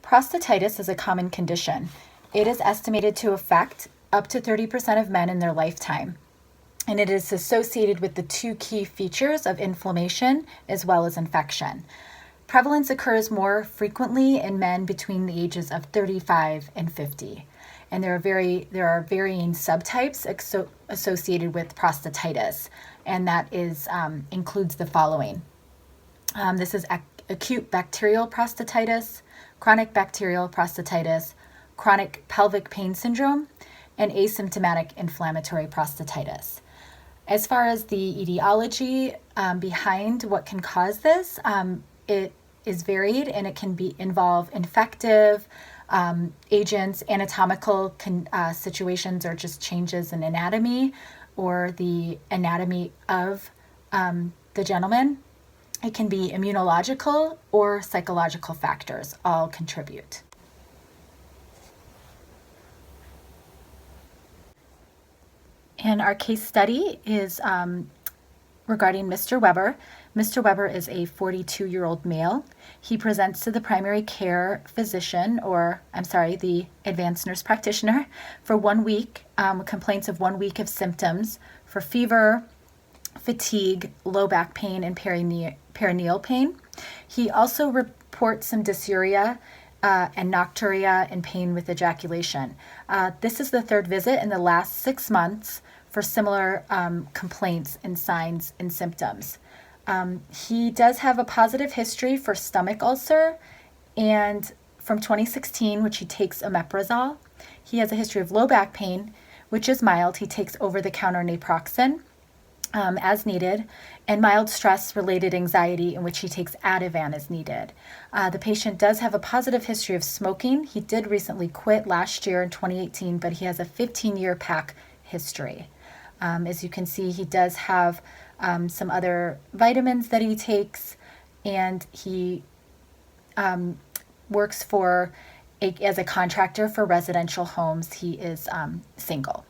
Prostatitis is a common condition. It is estimated to affect up to 30% of men in their lifetime, and it is associated with the two key features of inflammation as well as infection. Prevalence occurs more frequently in men between the ages of 35 and 50, and there are varying subtypes associated with prostatitis, and that includes the following. This is acute bacterial prostatitis, chronic bacterial prostatitis, chronic pelvic pain syndrome, and asymptomatic inflammatory prostatitis. As far as the etiology behind what can cause this, it is varied, and it can involve infective agents, anatomical situations, or just changes in anatomy or the anatomy of the gentleman. It can be immunological or psychological factors, all contribute. And our case study is regarding Mr. Weber. Mr. Weber is a 42-year-old male. He presents to the primary care physician, the advanced nurse practitioner, for 1 week, complaints of 1 week of symptoms for fever, fatigue, low back pain, and perineal pain. He also reports some dysuria and nocturia and pain with ejaculation. This is the third visit in the last 6 months for similar complaints and signs and symptoms. He does have a positive history for stomach ulcer, and from 2016, which he takes omeprazole. He has a history of low back pain, which is mild. He takes over-the-counter naproxen as needed, and mild stress-related anxiety, in which he takes Ativan as needed. The patient does have a positive history of smoking. He did recently quit last year in 2018, but he has a 15-year PAC history. As you can see, he does have some other vitamins that he takes, and he works as a contractor for residential homes. He is single.